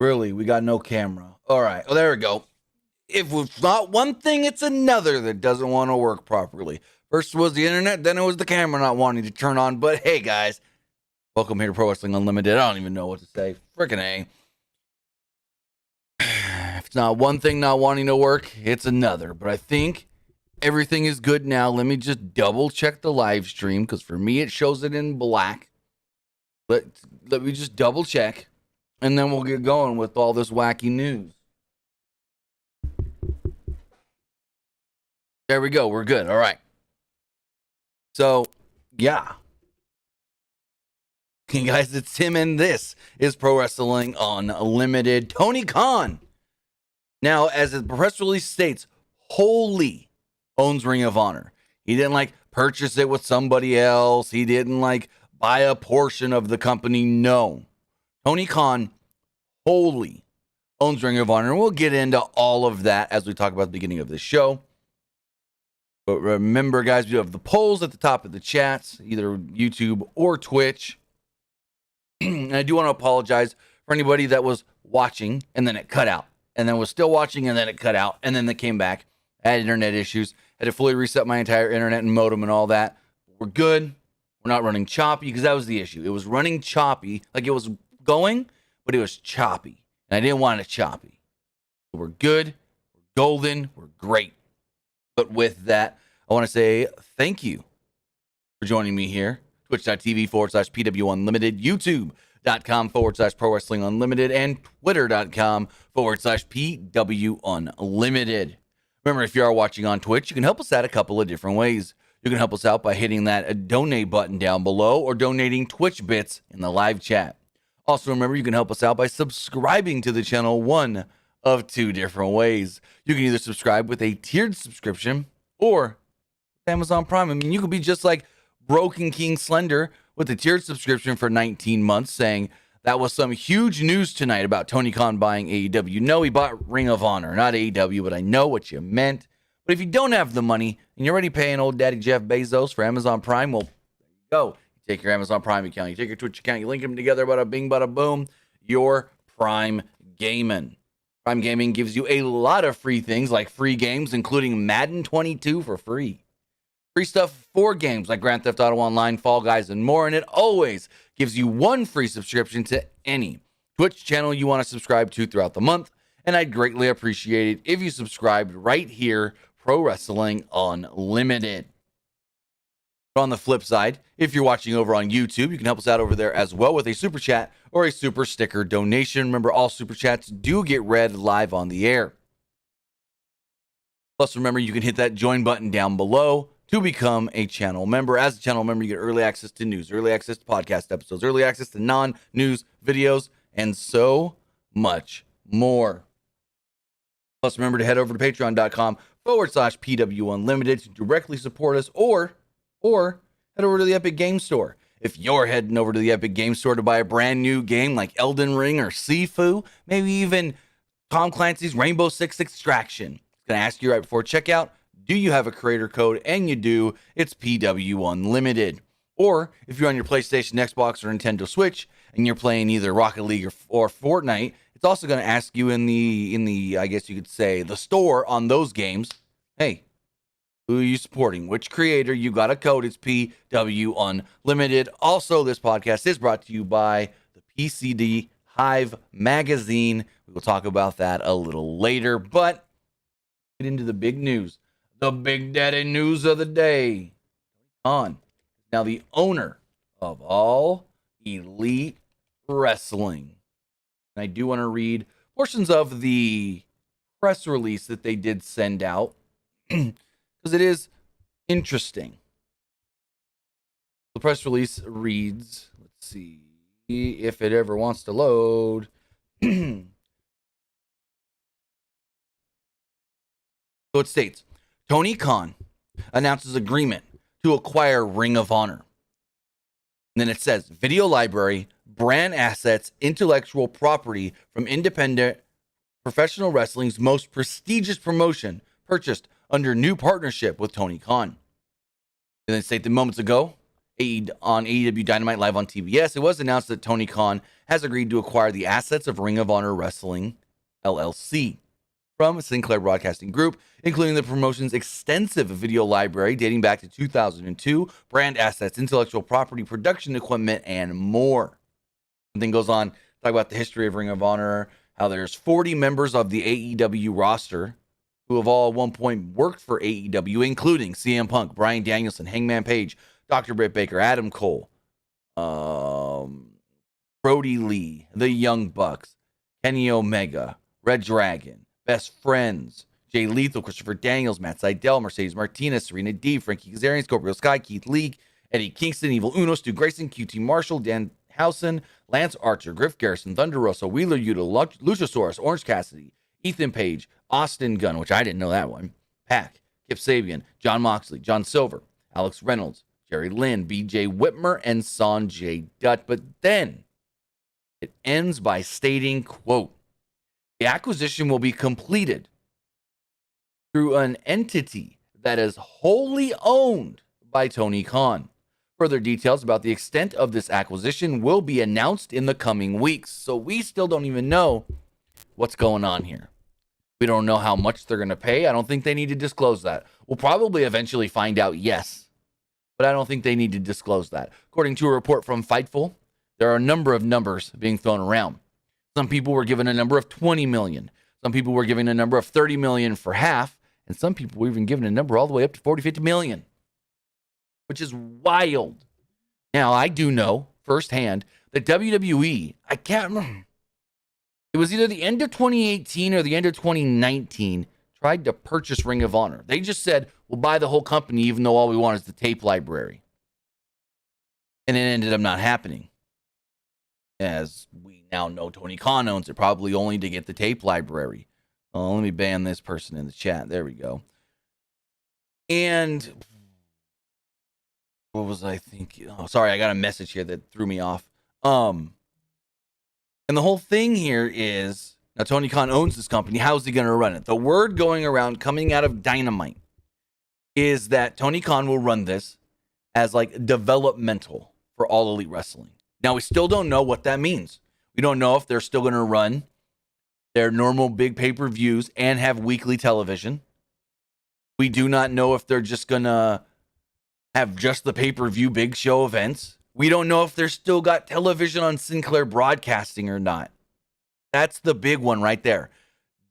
Really, we got no camera. All right. Well, there we go. If it's not one thing, it's another that doesn't want to work properly. First was the internet, then it was the camera not wanting to turn on. But hey, guys, welcome here to Pro Wrestling Unlimited. I don't even know what to say. Frickin' A. If it's not one thing not wanting to work, it's another. But I think everything is good now. Let me just double check the live stream because for me, it shows it in black. Let me just double check, and then we'll get going with all this wacky news. There we go. We're good. All right. So, yeah. Hey, guys, it's Tim, and this is Pro Wrestling Unlimited. Tony Khan. Now, as the press release states, wholly owns Ring of Honor. He didn't, purchase it with somebody else. He didn't, buy a portion of the company. No. Tony Khan wholly owns Ring of Honor, and we'll get into all of that as we talk about the beginning of this show. But remember, guys, we have the polls at the top of the chats, either YouTube or Twitch. And I do want to apologize for anybody that was watching and then it cut out, and then was still watching and then it cut out, and then they came back. I had internet issues. I had to fully reset my entire internet and modem and all that. We're good. We're not running choppy because that was the issue. It was running choppy, like it was going, but it was choppy. And I didn't want it choppy. So we're good. We're golden. We're great. But with that, I want to say thank you for joining me here. Twitch.tv/PWU Unlimited, YouTube.com/Pro Wrestling Unlimited, and Twitter.com/PWU Unlimited. Remember, if you are watching on Twitch, you can help us out a couple of different ways. You can help us out by hitting that donate button down below or donating Twitch bits in the live chat. Also, remember, you can help us out by subscribing to the channel one of two different ways. You can either subscribe with a tiered subscription or Amazon Prime. I mean, you could be just like Broken King Slender with a tiered subscription for 19 months saying that was some huge news tonight about Tony Khan buying AEW. No, he bought Ring of Honor, not AEW, but I know what you meant. But if you don't have the money and you're already paying old daddy Jeff Bezos for Amazon Prime, well, there you go. You take your Amazon Prime account, you take your Twitch account, you link them together, bada bing, bada boom, you're Prime Gaming. Prime Gaming gives you a lot of free things like free games, including Madden 22 for free. Free stuff for games like Grand Theft Auto Online, Fall Guys, and more. And it always gives you one free subscription to any Twitch channel you want to subscribe to throughout the month. And I'd greatly appreciate it if you subscribed right here, Pro Wrestling Unlimited. But on the flip side, if you're watching over on YouTube, you can help us out over there as well with a super chat or a super sticker donation. Remember, all super chats do get read live on the air. Plus, remember, you can hit that join button down below to become a channel member. As a channel member, you get early access to news, early access to podcast episodes, early access to non-news videos, and so much more. Plus, remember to head over to patreon.com/PWU Unlimited to directly support us, or head over to the Epic Game Store. If you're heading over to the Epic Game Store to buy a brand new game like Elden Ring or Sifu, maybe even Tom Clancy's Rainbow Six Extraction, it's going to ask you right before checkout, do you have a creator code? And you do. It's PW Unlimited. Or if you're on your PlayStation, Xbox, or Nintendo Switch and you're playing either Rocket League or Fortnite, it's also going to ask you in the I guess you could say the store on those games, hey, who are you supporting? Which creator? You got a code. It's PW Unlimited. Also, this podcast is brought to you by the PCD Hive magazine. We will talk about that a little later, but get into the big news. The big daddy news of the day. On now, the owner of All Elite Wrestling. And I do want to read portions of the press release that they did send out because it is interesting. The press release reads, let's see if it ever wants to load. So it states, Tony Khan announces agreement to acquire Ring of Honor. And then it says, video library, brand assets, intellectual property from independent professional wrestling's most prestigious promotion purchased under new partnership with Tony Khan. And then stated moments ago, on AEW Dynamite live on TBS, it was announced that Tony Khan has agreed to acquire the assets of Ring of Honor Wrestling LLC from Sinclair Broadcasting Group, including the promotion's extensive video library dating back to 2002, brand assets, intellectual property, production equipment, and more. And then goes on to talk about the history of Ring of Honor, how there's 40 members of the AEW roster who have all at one point worked for AEW, including CM Punk, Bryan Danielson, Hangman Page, Dr. Britt Baker, Adam Cole, Brody Lee, the Young Bucks, Kenny Omega, Red Dragon, Best Friends, Jay Lethal, Christopher Daniels, Matt Sydal, Mercedes Martinez, Serena D, Frankie Kazarian, Scorpio Sky, Keith Lee, Eddie Kingston, Evil Uno, Stu Grayson, QT Marshall, Dan Housen, Lance Archer, Griff Garrison, Thunder Rosa, Wheeler Yuta, Luchasaurus, Orange Cassidy, Ethan Page, Austin Gunn, which I didn't know that one, Pac, Kip Sabian, John Moxley, John Silver, Alex Reynolds, Jerry Lynn, BJ Whitmer, and Sanjay Dutt. But then it ends by stating, quote, the acquisition will be completed through an entity that is wholly owned by Tony Khan. Further details about the extent of this acquisition will be announced in the coming weeks. So we still don't even know what's going on here. We don't know how much they're going to pay. I don't think they need to disclose that. We'll probably eventually find out, yes, but I don't think they need to disclose that. According to a report from Fightful, there are a number of numbers being thrown around. Some people were given a number of 20 million. Some people were given a number of 30 million for half. And some people were even given a number all the way up to 40, 50 million, which is wild. Now, I do know firsthand that WWE, I can't remember, it was either the end of 2018 or the end of 2019, tried to purchase Ring of Honor. They just said, we'll buy the whole company, even though all we want is the tape library. And it ended up not happening. As we now know, Tony Khan owns it, probably only to get the tape library. Oh, let me ban this person in the chat. There we go. And what was I thinking? Oh, sorry, I got a message here that threw me off. And the whole thing here is, now Tony Khan owns this company. How's he going to run it? The word going around coming out of Dynamite is that Tony Khan will run this as like developmental for All Elite Wrestling. Now, we still don't know what that means. We don't know if they're still going to run their normal big pay-per-views and have weekly television. We do not know if they're just going to have just the pay-per-view big show events. We don't know if they're still got television on Sinclair Broadcasting or not. That's the big one right there.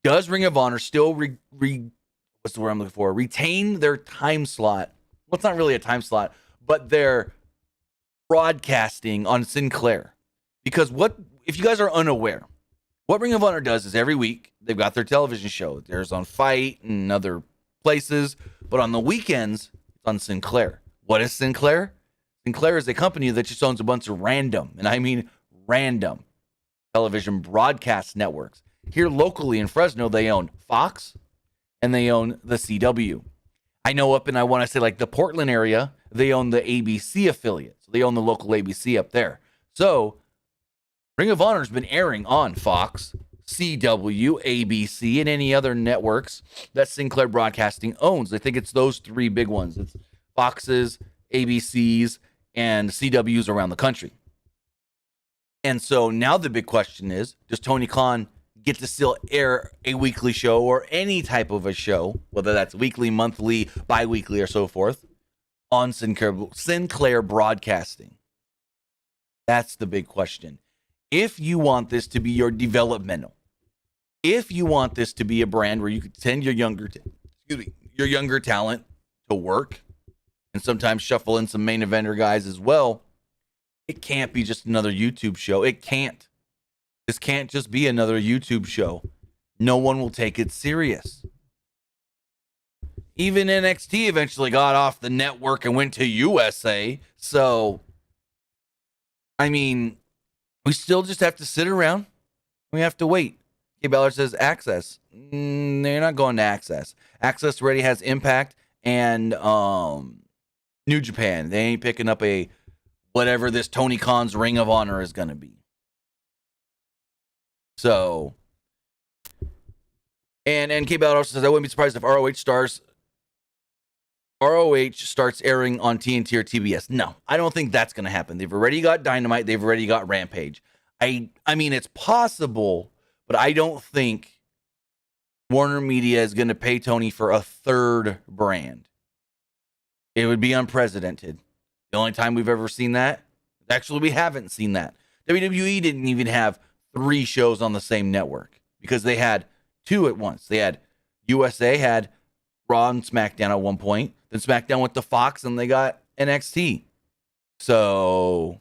Does Ring of Honor still what's the word I'm looking for? Retain their time slot? Well, it's not really a time slot, but their broadcasting on Sinclair. Because what, if you guys are unaware, what Ring of Honor does is every week they've got their television show. There's on Fight and other places, but on the weekends it's on Sinclair. What is Sinclair? Sinclair is a company that just owns a bunch of random, and I mean random, television broadcast networks. Here locally in Fresno, they own Fox and they own the CW. I know up in, I want to say like the Portland area, they own the ABC affiliate. So they own the local ABC up there. So Ring of Honor has been airing on Fox, CW, ABC, and any other networks that Sinclair Broadcasting owns. I think it's those three big ones. It's Fox's, ABC's, and CW's around the country. And so now the big question is, does Tony Khan get to still air a weekly show or any type of a show, whether that's weekly, monthly, bi-weekly, or so forth, on Sinclair Broadcasting? That's the big question. If you want this to be your developmental, if you want this to be a brand where you could send your younger talent to work and sometimes shuffle in some main eventer guys as well, it can't be just another YouTube show. It can't. This can't just be another YouTube show. No one will take it serious. Even NXT eventually got off the network and went to USA. So, I mean, we still just have to sit around. We have to wait. Kay Ballard says Access. They're not going to Access. Access already has Impact and New Japan. They ain't picking up a whatever this Tony Khan's Ring of Honor is going to be. So, and Kay Ballard also says, I wouldn't be surprised if ROH stars ROH starts airing on TNT or TBS. No, I don't think that's going to happen. They've already got Dynamite. They've already got Rampage. I mean, it's possible, but I don't think Warner Media is going to pay Tony for a third brand. It would be unprecedented. The only time we've ever seen that, actually, we haven't seen that. WWE didn't even have 3 shows on the same network because they had 2 at once. They had USA had Raw and SmackDown at one point. Then SmackDown went to Fox and they got NXT. So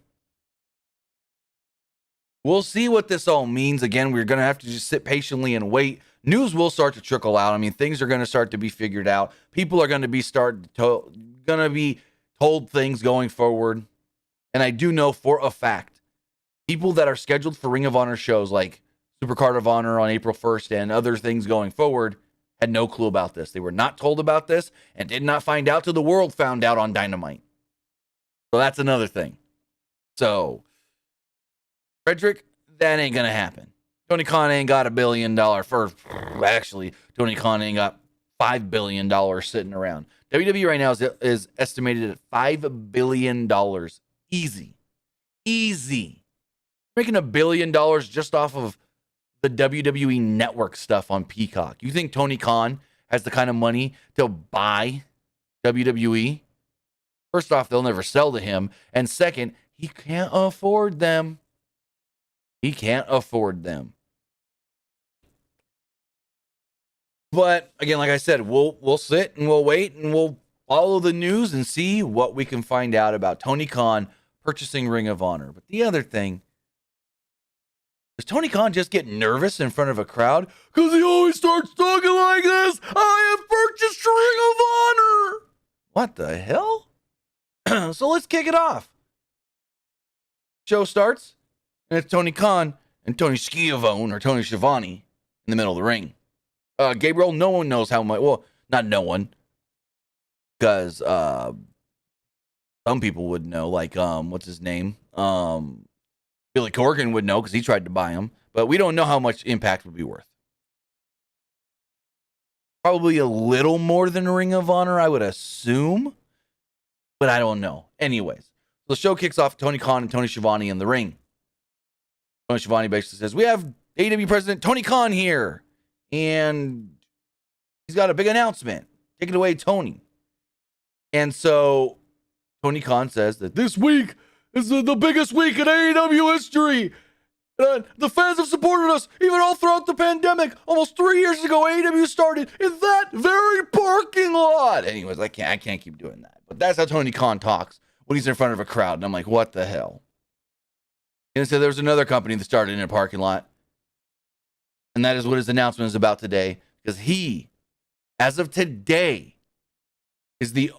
we'll see what this all means. Again, we're going to have to just sit patiently and wait. News will start to trickle out. I mean, things are going to start to be figured out. People are going to be told things going forward. And I do know for a fact, people that are scheduled for Ring of Honor shows like Supercard of Honor on April 1st and other things going forward had no clue about this. They were not told about this and did not find out till the world found out on Dynamite. So that's another thing. So, Frederick, that ain't going to happen. Tony Khan ain't got $1 billion first. Actually, Tony Khan ain't got $5 billion sitting around. WWE right now is estimated at $5 billion. Easy. Making $1 billion just off of the WWE network stuff on Peacock. You think Tony Khan has the kind of money to buy WWE? First off, they'll never sell to him. And second, he can't afford them. But again, like I said, we'll sit and we'll wait and we'll follow the news and see what we can find out about Tony Khan purchasing Ring of Honor. But the other thing, does Tony Khan just get nervous in front of a crowd? Because he always starts talking like this. I have purchased Ring of Honor. What the hell? So let's kick it off. Show starts, and it's Tony Khan and Tony Schiavone or Tony Schiavone in the middle of the ring. Gabriel, no one knows how much. Well, not no one. Because some people would know. Like, what's his name? Billy Corgan would know because he tried to buy him. But we don't know how much Impact would be worth. Probably a little more than Ring of Honor, I would assume. But I don't know. Anyways, the show kicks off Tony Khan and Tony Schiavone in the ring. Tony Schiavone basically says, we have AEW President Tony Khan here. And he's got a big announcement. Take it away, Tony. And so Tony Khan says that this week is the biggest week in AEW history. The fans have supported us even all throughout the pandemic. Almost 3 years ago, AEW started in that very parking lot. Anyways, I can't keep doing that. But that's how Tony Khan talks when he's in front of a crowd. And I'm like, what the hell? And so there was another company that started in a parking lot. And that is what his announcement is about today. Because he, as of today, is the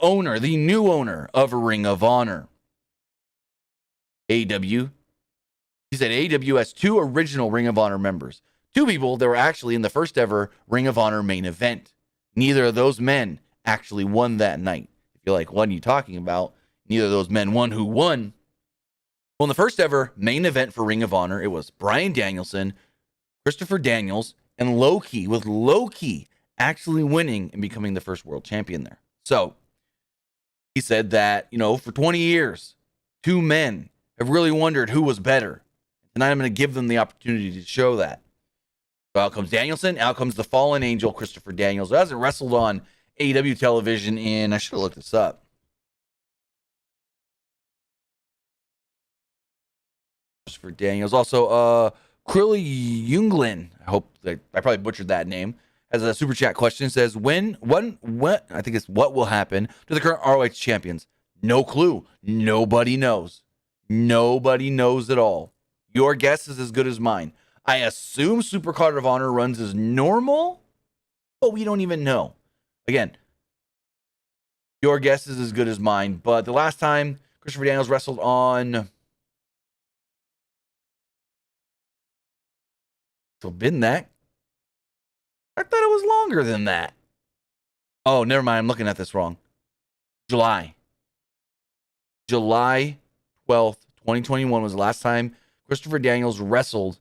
new owner of Ring of Honor. AEW. He said AEW has 2 original Ring of Honor members. 2 people that were actually in the first ever Ring of Honor main event. Neither of those men actually won that night. If you're like, what are you talking about? Neither of those men won. Who won? Well, in the first ever main event for Ring of Honor, it was Bryan Danielson, Christopher Daniels, and Loki, with Loki actually winning and becoming the first world champion there. So he said that, for 20 years, 2 men have really wondered who was better. Tonight I'm going to give them the opportunity to show that. So out comes Danielson, out comes the fallen angel, Christopher Daniels, who hasn't wrestled on AEW television in, I should have looked this up. Christopher Daniels. Also, Krilly Junglin, I hope that I probably butchered that name, has a super chat question. It says, what, I think it's what will happen to the current ROH champions? No clue. Nobody knows. Nobody knows at all. Your guess is as good as mine. I assume Supercard of Honor runs as normal, but we don't even know. Again, your guess is as good as mine, but the last time Christopher Daniels wrestled on... So been that. I thought it was longer than that. Oh, never mind. I'm looking at this wrong. July 12th, 2021 was the last time Christopher Daniels wrestled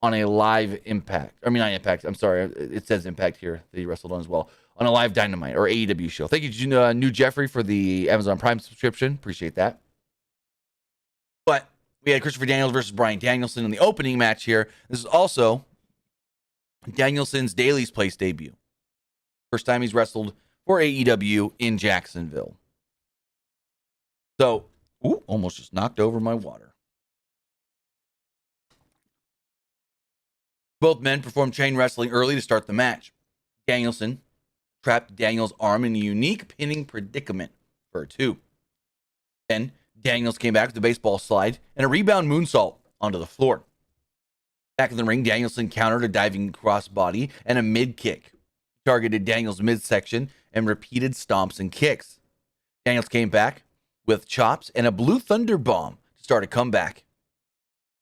on a live Impact. I mean, not Impact. I'm sorry. It says Impact here that he wrestled on as well. on a live Dynamite or AEW show. Thank you, New Jeffrey, for the Amazon Prime subscription. Appreciate that. But we had Christopher Daniels versus Bryan Danielson in the opening match here. This is also Danielson's Daily's Place debut. First time he's wrestled for AEW in Jacksonville. So, almost just knocked over my water. Both men performed chain wrestling early to start the match. Danielson trapped Daniels' arm in a unique pinning predicament for a 2. Then, Daniels came back with a baseball slide and a rebound moonsault onto the floor. Back in the ring, Danielson countered a diving crossbody and a mid-kick. Targeted Daniels' midsection and repeated stomps and kicks. Daniels came back with chops and a Blue Thunder bomb to start a comeback.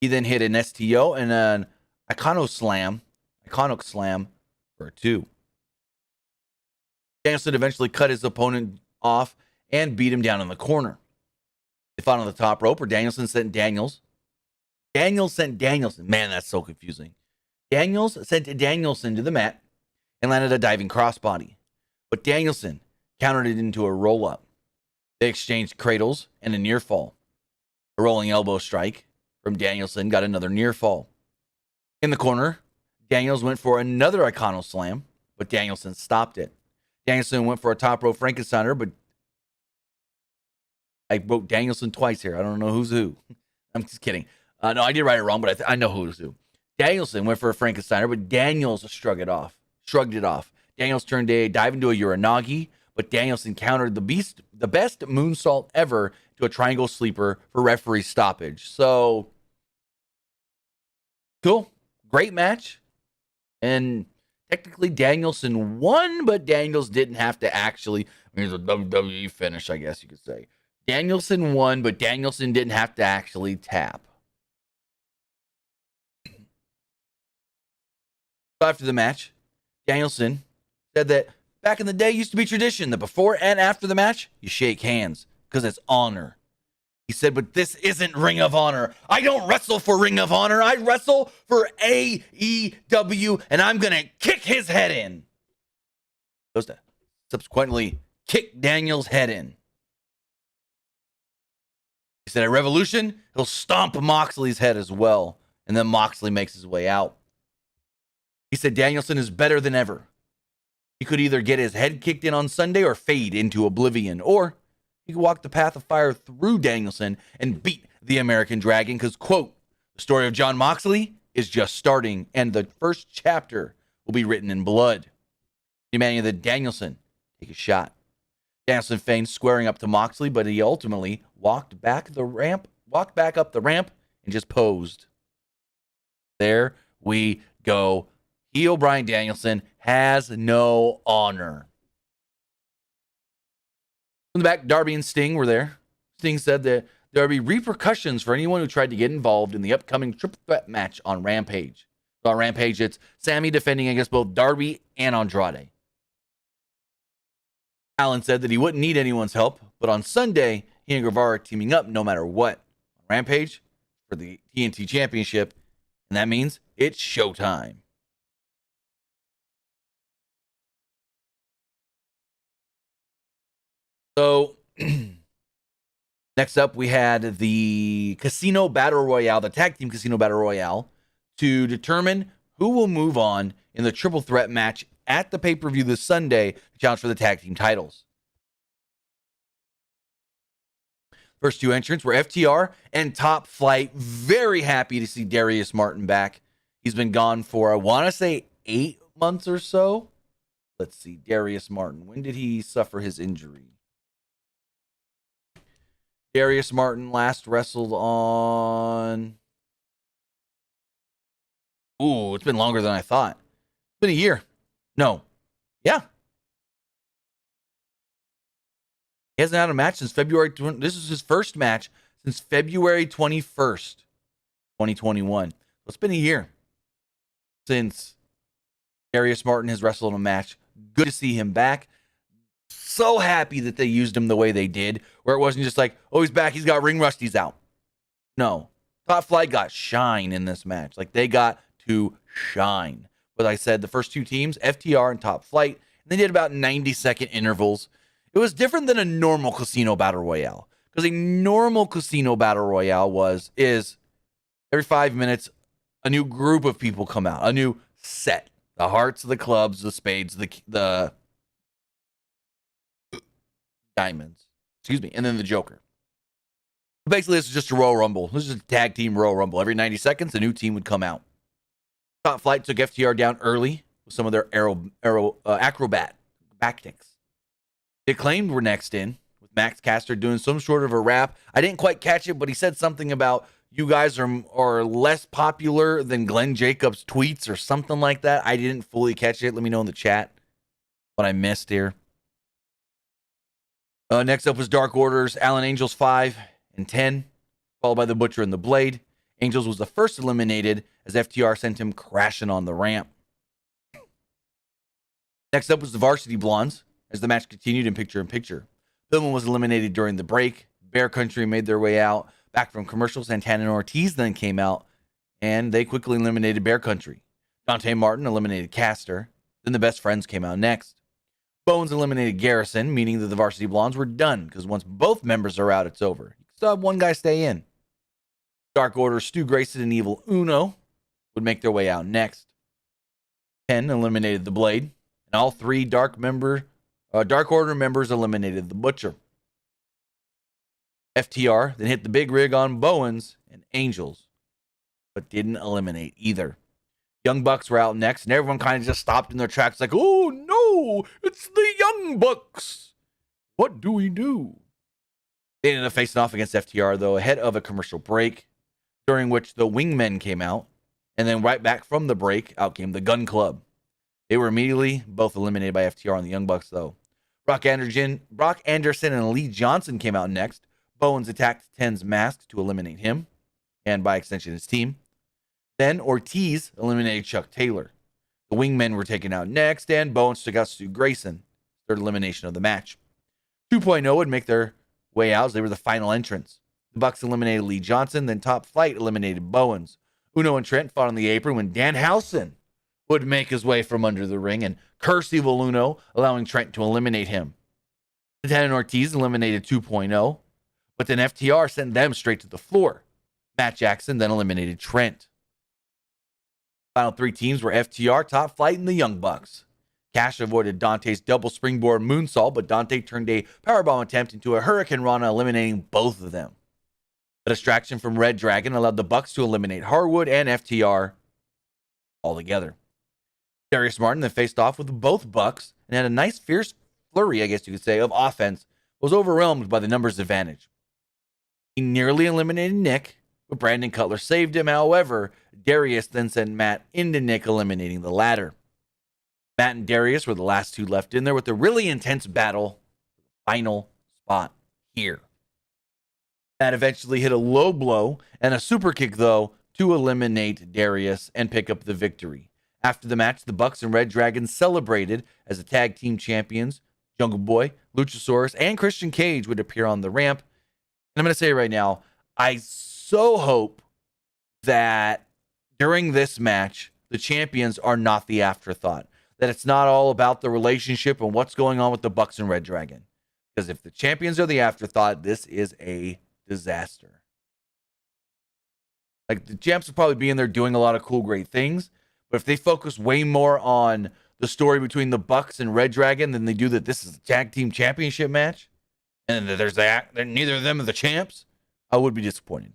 He then hit an STO and an iconic slam for a 2. Danielson eventually cut his opponent off and beat him down in the corner. They fought on the top rope where Danielson sent Daniels. Daniels sent Danielson. Man, that's so confusing. Daniels sent Danielson to the mat and landed a diving crossbody. But Danielson countered it into a roll-up. They exchanged cradles and a near fall. A rolling elbow strike from Danielson got another near fall. In the corner, Daniels went for another Icono slam, but Danielson stopped it. Danielson went for a top rope Frankensteiner, but I wrote Danielson twice here. I don't know who's who. I'm just kidding. No, I did write it wrong, but I know who's who. Danielson went for a Frankensteiner, but Daniels shrugged it off. Daniels turned a dive into a Uranagi, but Danielson countered the best moonsault ever to a triangle sleeper for referee stoppage. So, cool. Great match. And technically Danielson won, but Daniels didn't have to actually. I mean, it's a WWE finish, I guess you could say. Danielson won, but Danielson didn't have to actually tap. After the match, Danielson said that back in the day used to be tradition that before and after the match, you shake hands because it's honor. He said, but this isn't Ring of Honor. I don't wrestle for Ring of Honor. I wrestle for AEW, and I'm going to kick his head in. Goes to subsequently kick Daniel's head in. He said at Revolution, he'll stomp Moxley's head as well, and then Moxley makes his way out. He said Danielson is better than ever. He could either get his head kicked in on Sunday or fade into oblivion, or he could walk the path of fire through Danielson and beat the American Dragon because, quote, the story of Jon Moxley is just starting, and the first chapter will be written in blood. Demanding that Danielson take a shot. Danielson feigned squaring up to Moxley, but he ultimately walked back up the ramp, and just posed. There we go. Heel Bryan Danielson has no honor. In the back, Darby and Sting were there. Sting said that there would be repercussions for anyone who tried to get involved in the upcoming triple threat match on Rampage. So on Rampage, it's Sammy defending against both Darby and Andrade. Allen said that he wouldn't need anyone's help, but on Sunday, he and Guevara are teaming up no matter what. On Rampage for the TNT Championship, and that means it's showtime. So, next up, we had the Casino Battle Royale, the Tag Team Casino Battle Royale, to determine who will move on in the triple threat match at the pay-per-view this Sunday to challenge for the tag team titles. First two entrants were FTR and Top Flight. Very happy to see Darius Martin back. He's been gone for, I want to say, 8 months or so. Let's see, Darius Martin. When did he suffer his injury? Darius Martin last wrestled on... Ooh, it's been longer than I thought. It's been a year. No. Yeah. He hasn't had a match since February. This is his first match since February 21st, 2021. So it's been a year since Darius Martin has wrestled a match. Good to see him back. So happy that they used him the way they did, where it wasn't just like, oh, he's back, he's got ring rust, he's out. No. Top Flight got shine in this match. Like, they got to shine. But I said the first two teams, FTR and Top Flight, They did about 90-second intervals. It was different than a normal casino battle royale, because a normal casino battle royale is every 5 minutes a new group of people come out, a new set. The hearts, the clubs, the spades, the diamonds. Excuse me, and then the Joker. Basically, this is just a Royal Rumble. This is a tag team Royal Rumble. Every 90 seconds, a new team would come out. Top Flight took FTR down early with some of their acrobat tactics. The Acclaimed were next in, with Max Caster doing some sort of a rap. I didn't quite catch it, but he said something about you guys are less popular than Glenn Jacobs' tweets or something like that. I didn't fully catch it. Let me know in the chat what I missed here. Next up was Dark Order's Allen Angels 5 and 10, followed by the Butcher and the Blade. Angels was the first eliminated as FTR sent him crashing on the ramp. Next up was the Varsity Blondes as the match continued in picture-in-picture. Pillman was eliminated during the break. Bear Country made their way out. Back from commercials, Santana and Ortiz then came out, and they quickly eliminated Bear Country. Dante Martin eliminated Caster. Then the Best Friends came out next. Bones eliminated Garrison, meaning that the Varsity Blondes were done, because once both members are out, it's over. You can still have one guy stay in. Dark Order, Stu Grayson, and Evil Uno would make their way out next. 10 eliminated the Blade, and all three Dark Order members eliminated the Butcher. FTR then hit the big rig on Bowens and Angels, but didn't eliminate either. Young Bucks were out next, and everyone kind of just stopped in their tracks like, oh no, it's the Young Bucks. What do we do? They ended up facing off against FTR, though, ahead of a commercial break, during which the Wingmen came out, and then right back from the break, out came the Gun Club. They were immediately both eliminated by FTR and the Young Bucks, though. Brock Anderson and Lee Johnson came out next. Bowens attacked Ten's mask to eliminate him, and by extension his team. Then Ortiz eliminated Chuck Taylor. The Wingmen were taken out next, and Bowens took out Stu Grayson, third elimination of the match. 2.0 would make their way out as they were the final entrants. The Bucks eliminated Lee Johnson, then Top Flight eliminated Bowens. Uno and Trent fought on the apron when Danhausen would make his way from under the ring and curse Evil Uno, allowing Trent to eliminate him. Santana and Ortiz eliminated 2.0, but then FTR sent them straight to the floor. Matt Jackson then eliminated Trent. Final three teams were FTR, Top Flight, and the Young Bucks. Cash avoided Dante's double springboard moonsault, but Dante turned a powerbomb attempt into a Hurricane Rana, eliminating both of them. A distraction from Red Dragon allowed the Bucks to eliminate Harwood and FTR altogether. Darius Martin then faced off with both Bucks and had a nice fierce flurry, I guess you could say, of offense, but was overwhelmed by the numbers advantage. He nearly eliminated Nick, but Brandon Cutler saved him. However, Darius then sent Matt into Nick, eliminating the latter. Matt and Darius were the last two left in there with a really intense battle. Final spot here. Matt eventually hit a low blow and a super kick, though, to eliminate Darius and pick up the victory. After the match, the Bucks and Red Dragons celebrated as the tag team champions. Jungle Boy, Luchasaurus, and Christian Cage would appear on the ramp. And I'm going to say right now, I so hope that during this match, the champions are not the afterthought. That it's not all about the relationship and what's going on with the Bucks and Red Dragon. Because if the champions are the afterthought, this is a disaster. Like, the champs will probably be in there doing a lot of cool, great things. But if they focus way more on the story between the Bucks and Red Dragon than they do that this is a tag team championship match, and there's that, neither of them are the champs, I would be disappointed.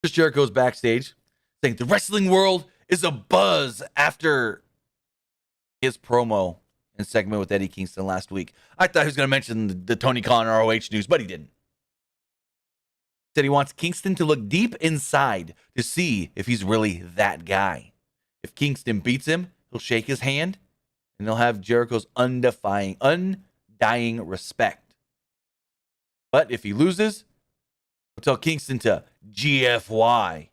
Chris Jericho's backstage saying the wrestling world is a buzz after his promo and segment with Eddie Kingston last week. I thought he was going to mention the Tony Khan ROH news, but he didn't. He said he wants Kingston to look deep inside to see if he's really that guy. If Kingston beats him, he'll shake his hand, and he'll have Jericho's undying respect. But if he loses, he'll tell Kingston to GFY.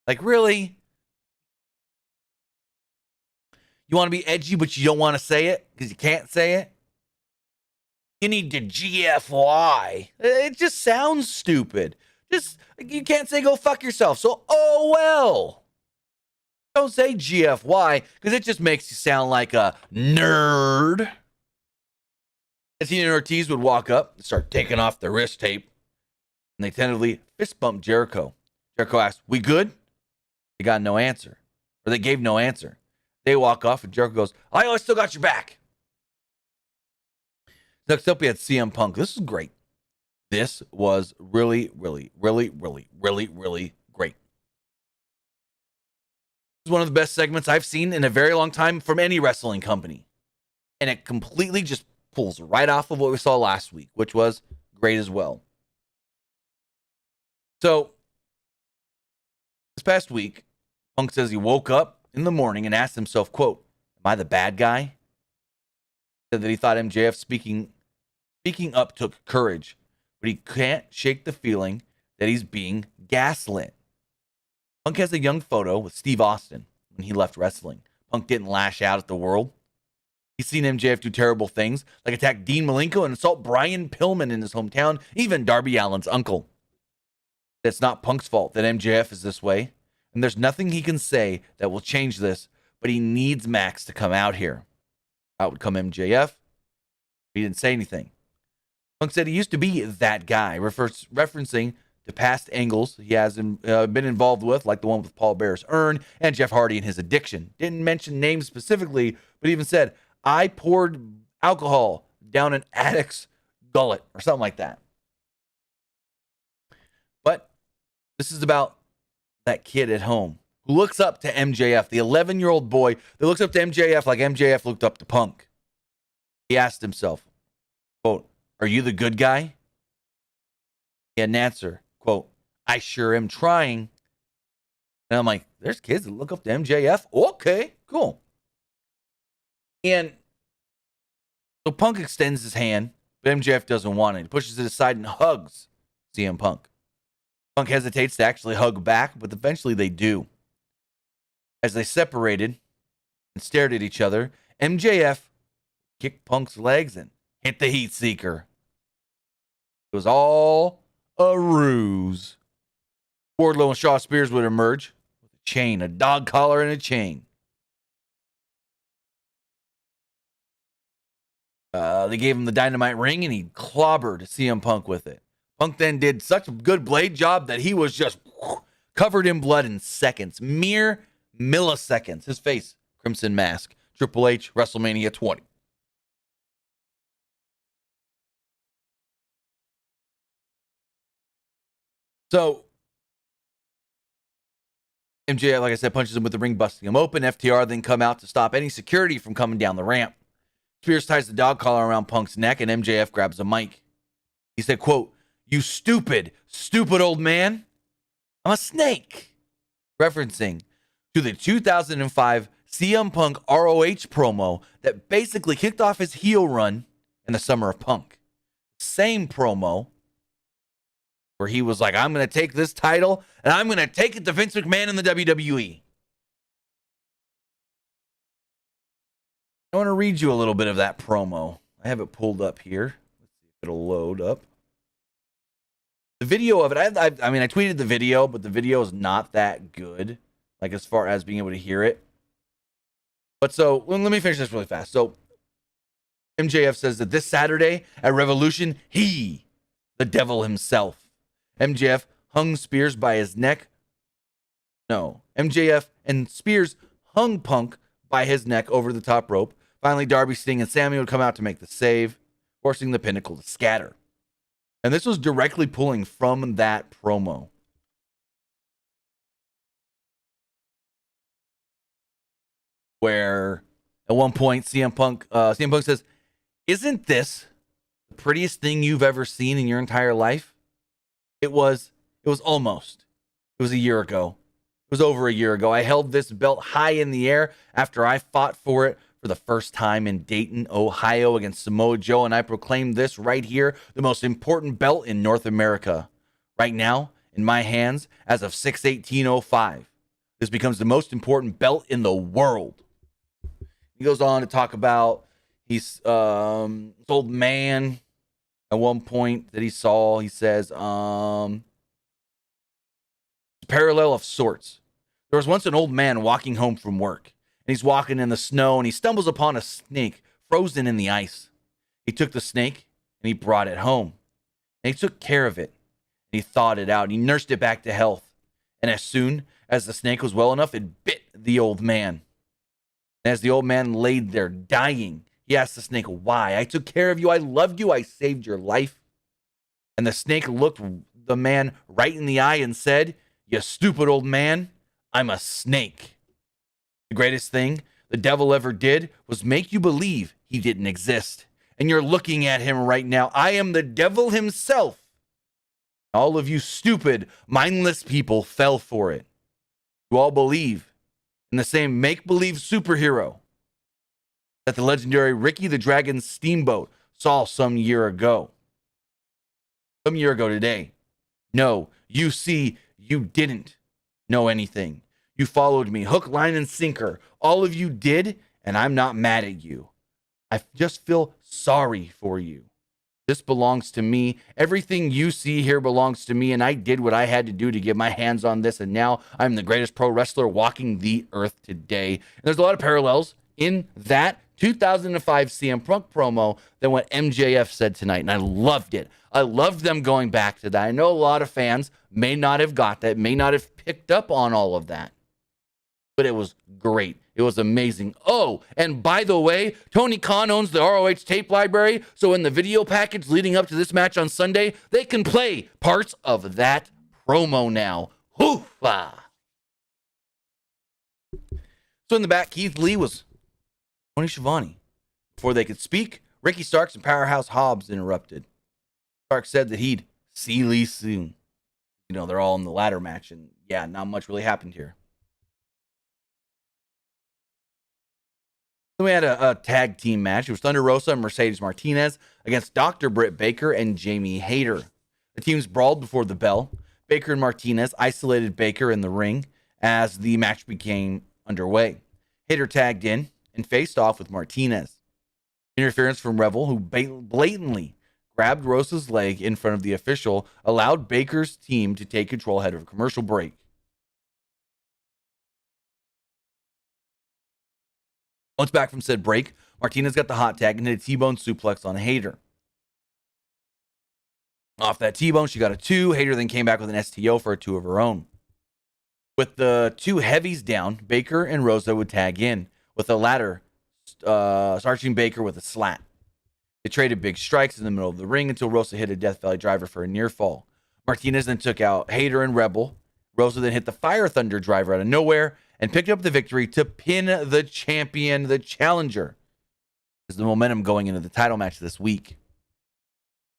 Like, really? You want to be edgy, but you don't want to say it because you can't say it? You need to GFY. It just sounds stupid. You can't say go fuck yourself. So, oh well. Don't say GFY because it just makes you sound like a nerd. Cena and Ortiz would walk up and start taking off the wrist tape, and they tentatively fist bumped Jericho. Jericho asked, "We good?" They got no answer, or they gave no answer. They walk off, and Jericho goes, "I still got your back." Next up, we had CM Punk. This is great. This was really, really, really, really, really, really great. This is one of the best segments I've seen in a very long time from any wrestling company. And it completely just pulls right off of what we saw last week, which was great as well. So, this past week, Punk says he woke up in the morning and asked himself, quote, "Am I the bad guy?" He said that he thought MJF speaking up took courage, but he can't shake the feeling that he's being gaslit. Punk has a young photo with Steve Austin when he left wrestling. Punk didn't lash out at the world. He's seen MJF do terrible things, like attack Dean Malenko and assault Brian Pillman in his hometown, even Darby Allin's uncle. It's not Punk's fault that MJF is this way, and there's nothing he can say that will change this, but he needs Max to come out here. Out would come MJF. He didn't say anything. Punk said he used to be that guy, referencing to past angles he has been involved with, like the one with Paul Bearer's urn and Jeff Hardy and his addiction. Didn't mention names specifically, but even said, "I poured alcohol down an addict's gullet," or something like that. But this is about that kid at home who looks up to MJF, the 11-year-old boy that looks up to MJF like MJF looked up to Punk. He asked himself, quote, "Are you the good guy?" He had an answer, quote, "I sure am trying." And I'm like, there's kids that look up to MJF? Okay, cool. And so Punk extends his hand, but MJF doesn't want it. He pushes it aside and hugs CM Punk. Punk hesitates to actually hug back, but eventually they do. As they separated and stared at each other, MJF kicked Punk's legs and hit the heat seeker. It was all a ruse. Wardlow and Shaw Spears would emerge with a chain, a dog collar, and a chain. They gave him the Dynamite ring, and he clobbered CM Punk with it. Punk then did such a good blade job that he was just covered in blood in seconds, mere milliseconds. His face, crimson mask. Triple H, WrestleMania 20. So, MJF, like I said, punches him with the ring, busting him open. FTR then come out to stop any security from coming down the ramp. Spears ties the dog collar around Punk's neck, and MJF grabs a mic. He said, quote, "You stupid, stupid old man. I'm a snake." Referencing to the 2005 CM Punk ROH promo that basically kicked off his heel run in the summer of Punk. Same promo where he was like, "I'm going to take this title and I'm going to take it to Vince McMahon in the WWE." I want to read you a little bit of that promo. I have it pulled up here. Let's see if it'll load up. The video of it, I tweeted the video, but the video is not that good, like as far as being able to hear it. But so, let me finish this really fast. So, MJF says that this Saturday at Revolution, he, the devil himself, MJF hung Spears by his neck. No, MJF and Spears hung Punk by his neck over the top rope. Finally, Darby, Sting, and Sammy would come out to make the save, forcing the Pinnacle to scatter. And this was directly pulling from that promo. Where at one point CM Punk says, "Isn't this the prettiest thing you've ever seen in your entire life?" It was almost. It was a year ago. It was over a year ago. I held this belt high in the air after I fought for it for the first time in Dayton, Ohio against Samoa Joe, and I proclaimed this right here the most important belt in North America. Right now, in my hands, as of 6/18/05, this becomes the most important belt in the world. He goes on to talk about he's this old man at one point that he saw. He says, parallel of sorts. There was once an old man walking home from work, and he's walking in the snow, and he stumbles upon a snake frozen in the ice. He took the snake, and he brought it home, and he took care of it, and he thawed it out, and he nursed it back to health. And as soon as the snake was well enough, it bit the old man. And as the old man laid there dying, he asked the snake, "Why? I took care of you. I loved you. I saved your life." And the snake looked the man right in the eye and said, "You stupid old man, I'm a snake." The greatest thing the devil ever did was make you believe he didn't exist. And you're looking at him right now. I am the devil himself. All of you stupid, mindless people fell for it. You all believe in the same make-believe superhero that the legendary Ricky the Dragon Steamboat saw some year ago. Some year ago today. No, you see, you didn't know anything. You followed me, hook, line, and sinker. All of you did, and I'm not mad at you. I just feel sorry for you. This belongs to me. Everything you see here belongs to me, and I did what I had to do to get my hands on this, and now I'm the greatest pro wrestler walking the earth today. And there's a lot of parallels in that 2005 CM Punk promo than what MJF said tonight, and I loved it. I loved them going back to that. I know a lot of fans may not have got that, may not have picked up on all of that, but it was great. It was amazing. Oh, and by the way, Tony Khan owns the ROH tape library, so in the video package leading up to this match on Sunday, they can play parts of that promo now. Hoofa! So in the back, Keith Lee was Tony Schiavone. Before they could speak, Ricky Starks and Powerhouse Hobbs interrupted. Starks said that he'd see Lee soon. You know, they're all in the ladder match, and yeah, not much really happened here. Then we had a tag team match. It was Thunder Rosa and Mercedes Martinez against Dr. Britt Baker and Jamie Hayter. The teams brawled before the bell. Baker and Martinez isolated Baker in the ring as the match became underway. Hayter tagged in and faced off with Martinez. Interference from Revel, who blatantly grabbed Rosa's leg in front of the official, allowed Baker's team to take control ahead of a commercial break. Once back from said break, Martinez got the hot tag and hit a T-bone suplex on Hayter. Off that T-bone, she got a 2. Hayter then came back with an STO for a 2 of her own. With the 2 heavies down, Baker and Rosa would tag in, with the latter starching Baker with a slat. They traded big strikes in the middle of the ring until Rosa hit a Death Valley driver for a near fall. Martinez then took out Hayter and Rebel. Rosa then hit the Fire Thunder driver out of nowhere and picked up the victory to pin the champion, the challenger. Is the momentum going into the title match this week.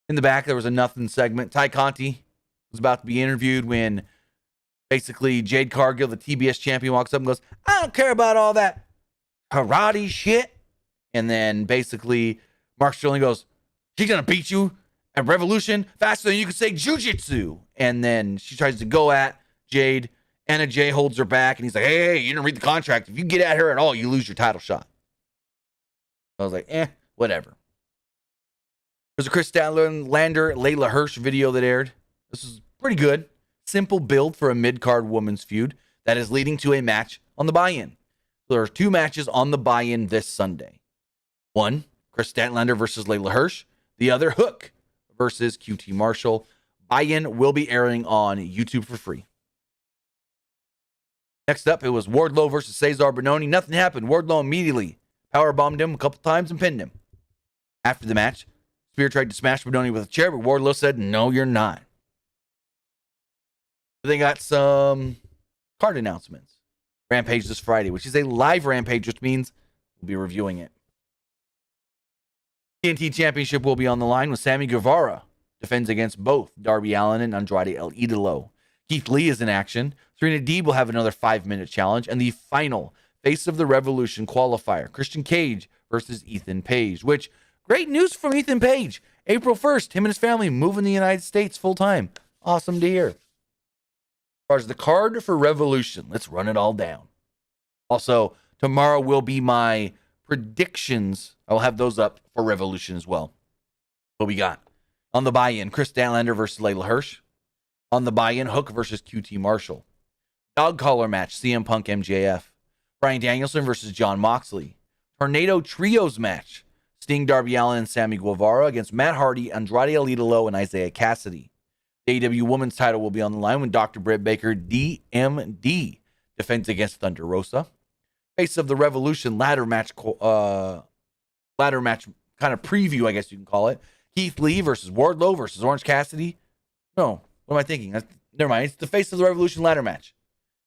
In the back, there was a nothing segment. Ty Conti was about to be interviewed when basically Jade Cargill, the TBS champion, walks up and goes, "I don't care about all that karate shit." And then basically Mark Sterling goes, "She's going to beat you at Revolution faster than you could say jujitsu." And then she tries to go at Jade. Anna Jay holds her back, and he's like, hey, you didn't read the contract. If you get at her at all, you lose your title shot. I was like, whatever. There's a Chris Statlander, Layla Hirsch video that aired. This is pretty good. Simple build for a mid-card women's feud that is leading to a match on the buy-in. So there are 2 matches on the buy-in this Sunday. One, Chris Statlander versus Layla Hirsch. The other, Hook versus QT Marshall. Buy-in will be airing on YouTube for free. Next up, it was Wardlow versus Cesar Bononi. Nothing happened. Wardlow immediately powerbombed him a couple times and pinned him. After the match, Spear tried to smash Bononi with a chair, but Wardlow said, "No, you're not." They got some card announcements. Rampage this Friday, which is a live Rampage, which means we'll be reviewing it. TNT Championship will be on the line with Sammy Guevara. Defends against both Darby Allin and Andrade El Idolo. Keith Lee is in action. Serena Deeb will have another 5-minute challenge. And the final Face of the Revolution qualifier, Christian Cage versus Ethan Page, which, great news from Ethan Page. April 1st, him and his family move in the United States full time. Awesome to hear. As far as the card for Revolution, let's run it all down. Also, tomorrow will be my predictions. I will have those up for Revolution as well. What we got? On the buy-in, Chris Statlander versus Layla Hirsch. On the buy-in, Hook versus QT Marshall. Dog collar match, CM Punk MJF. Bryan Danielson versus Jon Moxley. Tornado Trios match, Sting, Darby Allin, and Sammy Guevara against Matt Hardy, Andrade El Idolo, and Isaiah Cassidy. The AEW Women's title will be on the line when Dr. Britt Baker, DMD, defends against Thunder Rosa. Face of the Revolution ladder match kind of preview, I guess you can call it. Keith Lee versus Wardlow versus Orange Cassidy. No, what am I thinking? Never mind. It's the Face of the Revolution ladder match.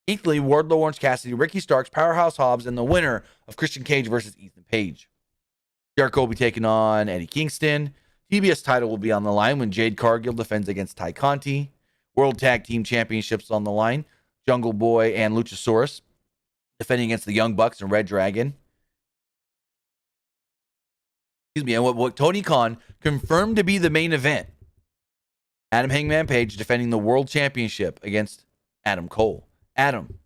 Keith Lee, Wardlow, Orange Cassidy, Ricky Starks, Powerhouse Hobbs, and the winner of Christian Cage versus Ethan Page. Jericho will be taking on Eddie Kingston. TBS title will be on the line when Jade Cargill defends against Ty Conti. World Tag Team Championships on the line. Jungle Boy and Luchasaurus defending against the Young Bucks and Red Dragon. Excuse me. And what Tony Khan confirmed to be the main event. Adam Hangman Page defending the World Championship against Adam Cole. Adam.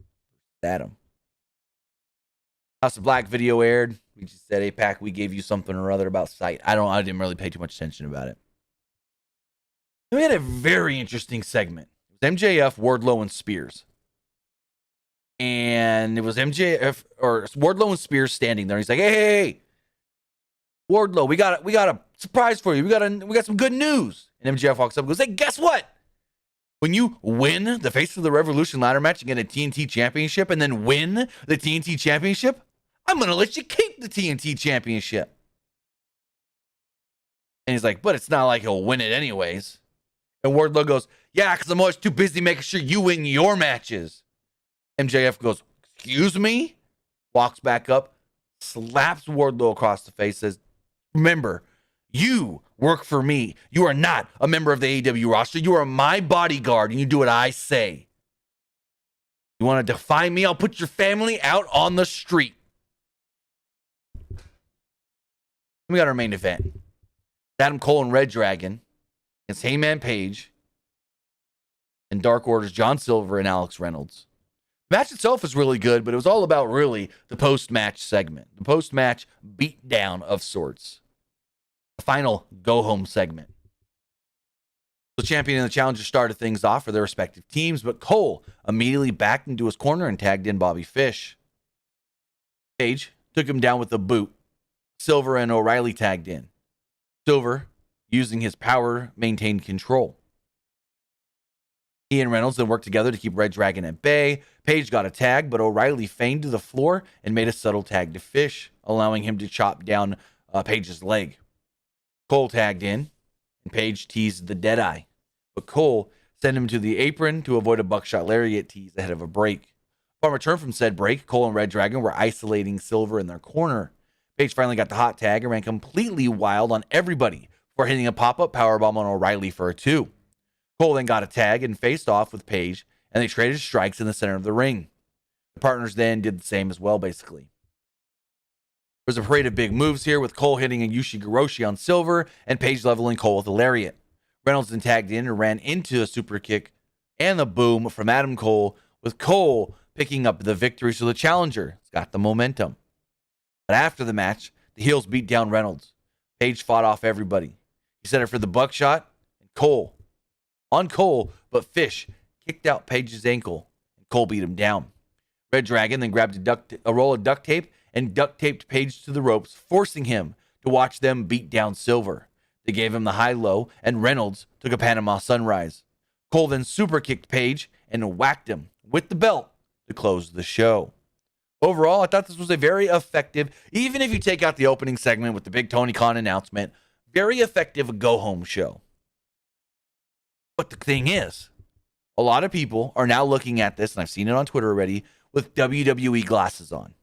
House of Black video aired. We just said, APAC, we gave you something or other about Sight. I didn't really pay too much attention about it. We had a very interesting segment. It was MJF, Wardlow, and Spears. And it was MJF or Wardlow and Spears standing there. He's like, hey, Wardlow, we got a surprise for you. We got some good news. And MJF walks up and goes, hey, guess what? When you win the Face of the Revolution ladder match and get a TNT championship and then win the TNT championship, I'm going to let you keep the TNT championship. And he's like, but it's not like he'll win it anyways. And Wardlow goes, yeah, because I'm always too busy making sure you win your matches. MJF goes, excuse me? Walks back up, slaps Wardlow across the face, says, remember, you work for me. You are not a member of the AEW roster. You are my bodyguard, and you do what I say. You want to defy me? I'll put your family out on the street. We got our main event. Adam Cole and Red Dragon against Hangman Page and Dark Order's John Silver and Alex Reynolds. The match itself is really good, but it was all about really the post-match segment. The post-match beatdown of sorts. The final go-home segment. The champion and the challenger started things off for their respective teams, but Cole immediately backed into his corner and tagged in Bobby Fish. Page took him down with a boot. Silver and O'Reilly tagged in. Silver, using his power, maintained control. He and Reynolds then worked together to keep Red Dragon at bay. Page got a tag, but O'Reilly feigned to the floor and made a subtle tag to Fish, allowing him to chop down Page's leg. Cole tagged in, and Page teased the Deadeye. But Cole sent him to the apron to avoid a buckshot lariat tease ahead of a break. Upon return from said break, Cole and Red Dragon were isolating Silver in their corner. Page finally got the hot tag and ran completely wild on everybody before hitting a pop-up powerbomb on O'Reilly for a 2. Cole then got a tag and faced off with Page, and they traded strikes in the center of the ring. The partners then did the same as well, basically. There was a parade of big moves here, with Cole hitting a Ushigoroshi on Silver and Page leveling Cole with a lariat. Reynolds then tagged in and ran into a super kick and the boom from Adam Cole, with Cole picking up the victory, so the challenger has got the momentum. But after the match, the heels beat down Reynolds. Page fought off everybody. He set it for the buckshot, and Cole, but Fish kicked out Page's ankle, and Cole beat him down. Red Dragon then grabbed a roll of duct tape and duct taped Page to the ropes, forcing him to watch them beat down Silver. They gave him the high-low, and Reynolds took a Panama Sunrise. Cole then super kicked Page and whacked him with the belt to close the show. Overall, I thought this was a very effective, even if you take out the opening segment with the big Tony Khan announcement, very effective go-home show. But the thing is, a lot of people are now looking at this, and I've seen it on Twitter already, with WWE glasses on.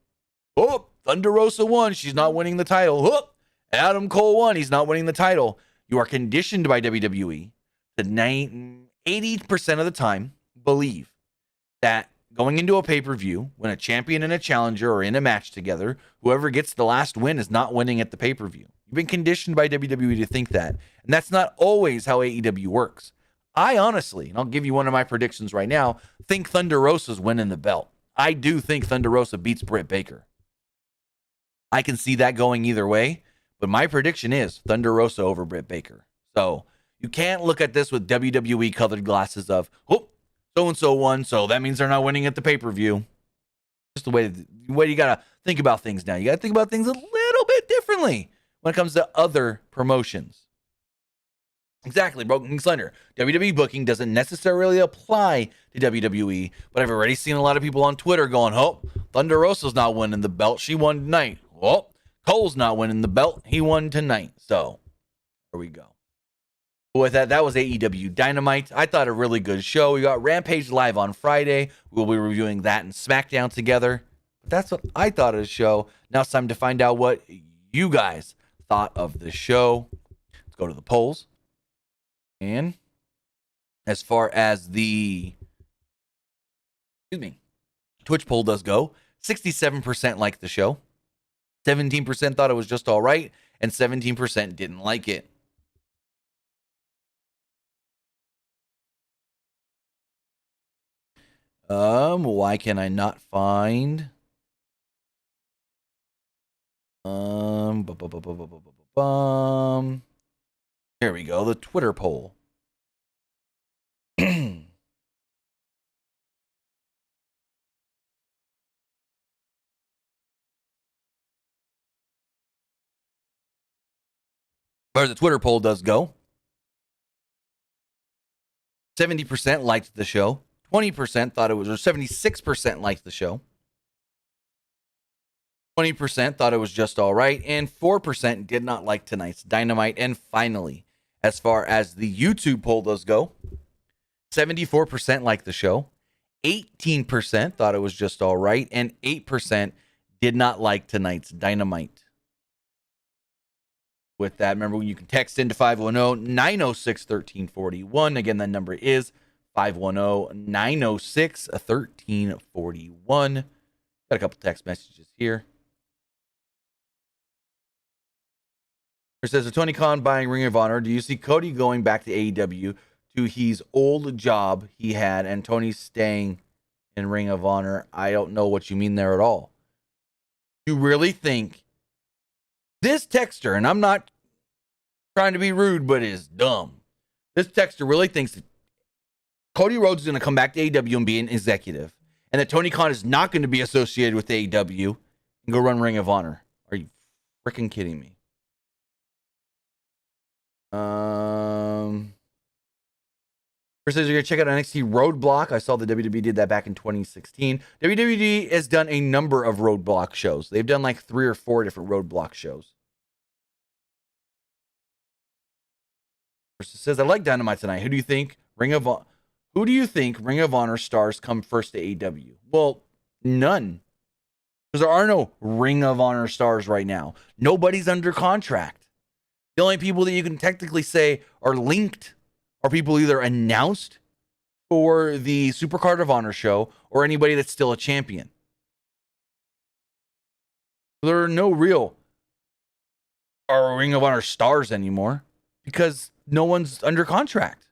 Oh, Thunder Rosa won. She's not winning the title. Oh, Adam Cole won. He's not winning the title. You are conditioned by WWE to 80% of the time believe that going into a pay-per-view, when a champion and a challenger are in a match together, whoever gets the last win is not winning at the pay-per-view. You've been conditioned by WWE to think that. And that's not always how AEW works. I honestly, and I'll give you one of my predictions right now, think Thunder Rosa's winning the belt. I do think Thunder Rosa beats Britt Baker. I can see that going either way, but my prediction is Thunder Rosa over Britt Baker. So you can't look at this with WWE colored glasses of, oh, so-and-so won, so that means they're not winning at the pay-per-view. Just the way you got to think about things now. You got to think about things a little bit differently when it comes to other promotions. Exactly, Broken Slender. WWE booking doesn't necessarily apply to WWE, but I've already seen a lot of people on Twitter going, oh, Thunder Rosa's not winning the belt. She won tonight. Well, Cole's not winning the belt. He won tonight. So, there we go. With that, that was AEW Dynamite. I thought a really good show. We got Rampage live on Friday. We'll be reviewing that and SmackDown together. But that's what I thought of the show. Now it's time to find out what you guys thought of the show. Let's go to the polls. And as far as the Twitch poll does go, 67% liked the show, 17% thought it was just all right, and 17% didn't like it. Why can I not find here we go, the Twitter poll. But the Twitter poll does go. 70% liked the show. 20% thought it was, or 76% liked the show. 20% thought it was just all right. And 4% did not like tonight's Dynamite. And finally, as far as the YouTube poll does go, 74% liked the show. 18% thought it was just all right. And 8% did not like tonight's Dynamite. With that, remember, you can text into 510-906-1341. Again, that number is 510-906-1341. Got a couple text messages here. It says, Tony Khan buying Ring of Honor. Do you see Cody going back to AEW to his old job he had and Tony staying in Ring of Honor? I don't know what you mean there at all. You really think this texter, and I'm not trying to be rude, but is dumb. This texter really thinks that Cody Rhodes is going to come back to AEW and be an executive, and that Tony Khan is not going to be associated with AEW and go run Ring of Honor. Are you freaking kidding me? Says you're going to check out NXT Roadblock. I saw the WWE did that back in 2016. WWE has done a number of Roadblock shows. They've done like 3 or 4 different Roadblock shows. Says, I like Dynamite tonight. Who do you think Ring of Honor stars come first to AEW? Well, none. Because there are no Ring of Honor stars right now. Nobody's under contract. The only people that you can technically say are linked are people either announced for the Supercard of Honor show or anybody that's still a champion. There are no real Ring of Honor stars anymore because no one's under contract.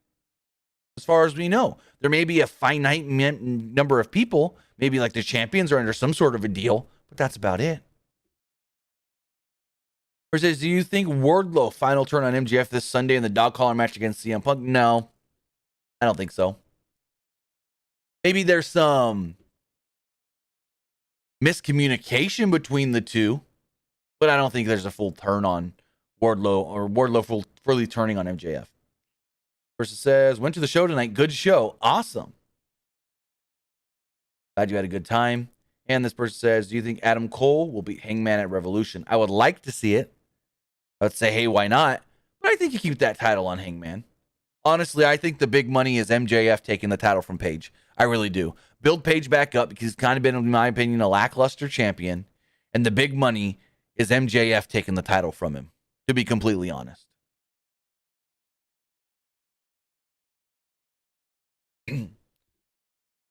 As far as we know, there may be a finite number of people, maybe like the champions are under some sort of a deal, but that's about it. Or says, do you think Wardlow final turn on MJF this Sunday in the dog collar match against CM Punk? No, I don't think so. Maybe there's some miscommunication between the two, but I don't think there's a full turn on Wardlow or Wardlow fully turning on MJF. Person says, went to the show tonight. Good show. Awesome. Glad you had a good time. And this person says, do you think Adam Cole will beat Hangman at Revolution? I would like to see it. I'd say, hey, why not? But I think you keep that title on Hangman. Honestly, I think the big money is MJF taking the title from Page. I really do. Build Page back up because he's kind of been, in my opinion, a lackluster champion. And the big money is MJF taking the title from him, to be completely honest.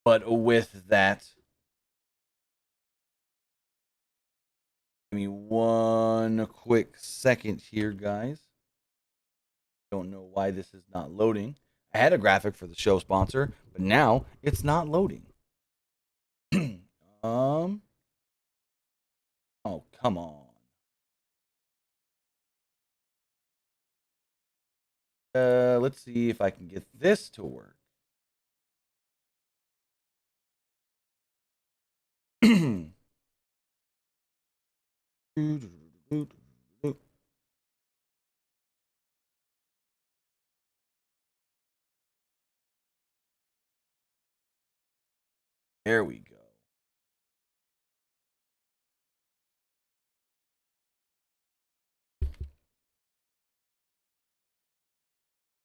But with that, give me one quick second here, guys. Don't know why this is not loading. I had a graphic for the show sponsor, but now it's not loading. Oh, come on. Let's see if I can get this to work. There we go.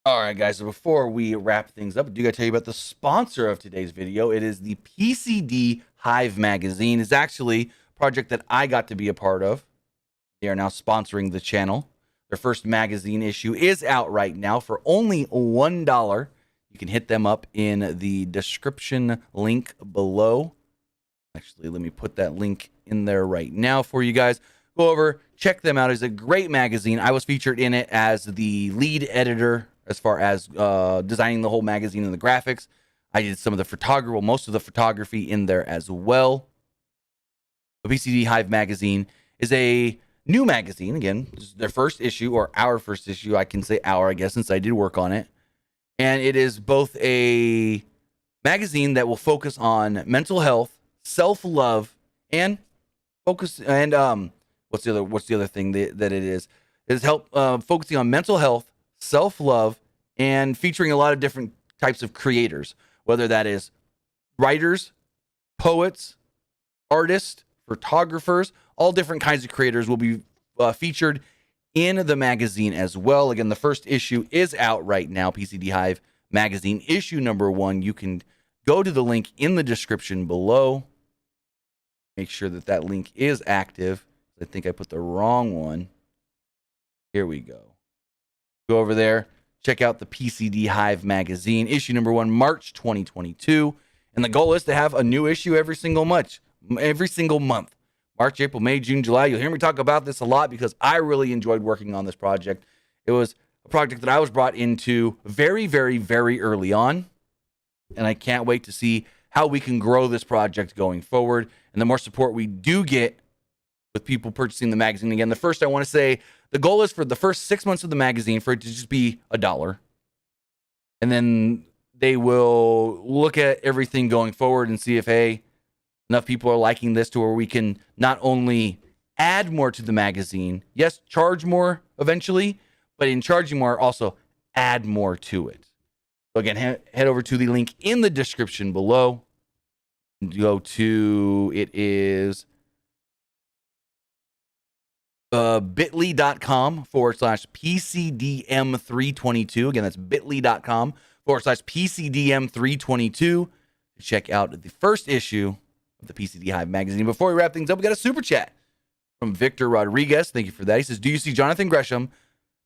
All right, guys, so before we wrap things up, I do got to tell you about the sponsor of today's video. It is the PCD Hive magazine. It's actually a project that I got to be a part of. They are now sponsoring the channel. Their first magazine issue is out right now for only $1. You can hit them up in the description link below. Actually, let me put that link in there right now for you guys. Go over, check them out. It's a great magazine. I was featured in it as the lead editor as far as designing the whole magazine and the graphics. I did some of the photography, well, most of the photography in there as well. The PCD Hive magazine is a new magazine. Again, this is their first issue, or our first issue. I can say our, I guess, since I did work on it. And it is both a magazine that will focus on mental health, self-love, and focus, and what's the other thing that it is? It is focusing on mental health, self-love, and featuring a lot of different types of creators, whether that is writers, poets, artists, photographers. All different kinds of creators will be featured in the magazine as well. Again, the first issue is out right now, PCD Hive magazine, issue number 1. You can go to the link in the description below. Make sure that that link is active. I think I put the wrong one. Here we go. Go over there. Check out the PCD Hive magazine, issue number 1, March 2022. And the goal is to have a new issue every single month. March, April, May, June, July. You'll hear me talk about this a lot because I really enjoyed working on this project. It was a project that I was brought into very, very, very early on. And I can't wait to see how we can grow this project going forward. And the more support we do get with people purchasing the magazine. Again, the first, I want to say, the goal is for the first 6 months of the magazine for it to just be $1. And then they will look at everything going forward and see if, hey, enough people are liking this to where we can not only add more to the magazine, yes, charge more eventually, but in charging more, also add more to it. So again, head over to the link in the description below. Go to, it is bit.ly.com/PCDM322. Again, that's bit.ly.com/PCDM322 to check out the first issue of the PCD Hive magazine. Before we wrap things up, we got a super chat from Victor Rodriguez. Thank you for that. He says, do you see Jonathan Gresham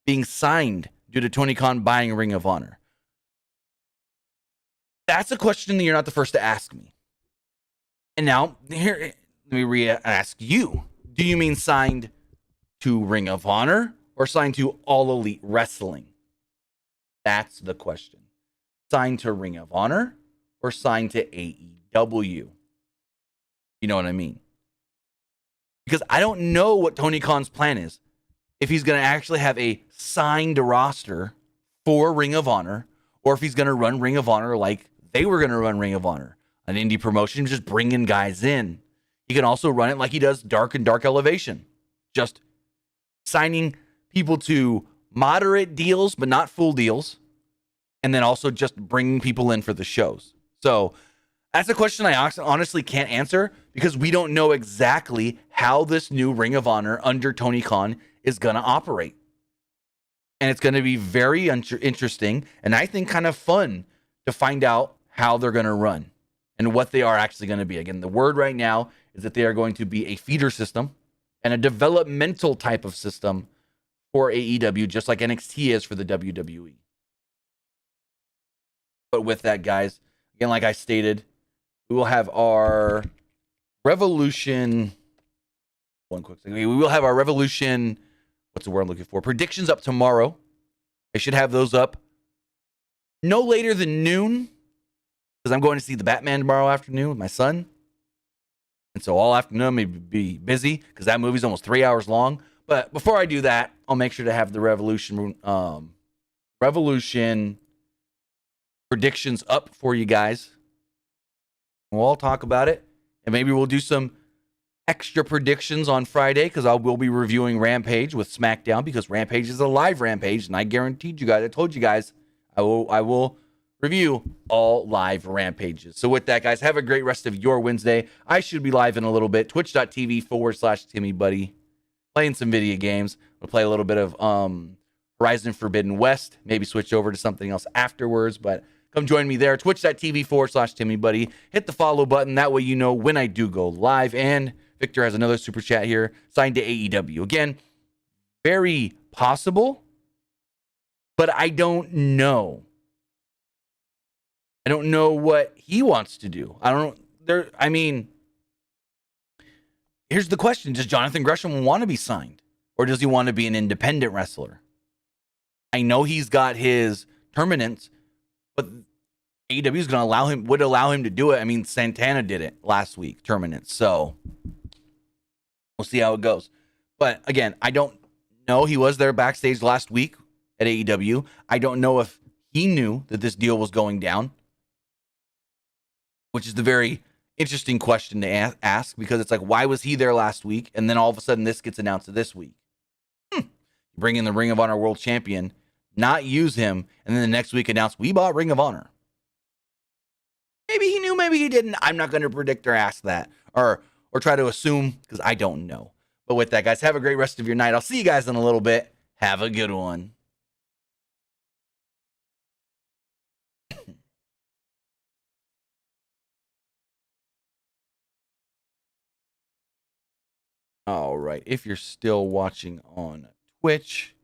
being signed due to Tony Khan buying Ring of Honor? That's a question that you're not the first to ask me. And now, here, let me ask you. Do you mean signed to Ring of Honor or signed to All Elite Wrestling? That's the question. Signed to Ring of Honor or signed to AEW? You know what I mean? Because I don't know what Tony Khan's plan is. If he's going to actually have a signed roster for Ring of Honor, or if he's going to run Ring of Honor like they were going to run Ring of Honor, an indie promotion, just bringing guys in. He can also run it like he does Dark and Dark Elevation, just signing people to moderate deals, but not full deals, and then also just bringing people in for the shows. So that's a question I honestly can't answer because we don't know exactly how this new Ring of Honor under Tony Khan is going to operate. And it's going to be very interesting and I think kind of fun to find out how they're going to run and what they are actually going to be. Again, the word right now is that they are going to be a feeder system and a developmental type of system for AEW, just like NXT is for the WWE. But with that, guys, again, like I stated, we will have our Revolution. One quick thing. We will have our Revolution. What's the word I'm looking for? Predictions up tomorrow. I should have those up no later than noon because I'm going to see the Batman tomorrow afternoon with my son. And so all afternoon I'm going to be busy because that movie's almost 3 hours long. But before I do that, I'll make sure to have the Revolution predictions up for you guys. We'll all talk about it. And maybe we'll do some extra predictions on Friday because I will be reviewing Rampage with SmackDown because Rampage is a live Rampage, and I guaranteed you guys, I told you guys, I will review all live Rampages. So with that, guys, have a great rest of your Wednesday. I should be live in a little bit. Twitch.tv/TimmyBuddy. Playing some video games. We'll play a little bit of Horizon Forbidden West. Maybe switch over to something else afterwards, but come join me there. Twitch.tv/TimmyBuddy. Hit the follow button. That way you know when I do go live. And Victor has another super chat here. Signed to AEW. Again, very possible, but I don't know. I don't know what he wants to do. Here's the question. Does Jonathan Gresham want to be signed? Or does he want to be an independent wrestler? I know he's got his permanence, but AEW is would allow him to do it. I mean, Santana did it last week, terminance. So we'll see how it goes. But again, I don't know. He was there backstage last week at AEW. I don't know if he knew that this deal was going down, which is the very interesting question to ask because it's like, why was he there last week? And then all of a sudden this gets announced this week. You bring in the Ring of Honor World Champion, not use him, and then the next week announce, we bought Ring of Honor. Maybe he knew, maybe he didn't. I'm not going to predict or ask that or try to assume because I don't know. But with that, guys, have a great rest of your night. I'll see you guys in a little bit. Have a good one. All right. If you're still watching on Twitch,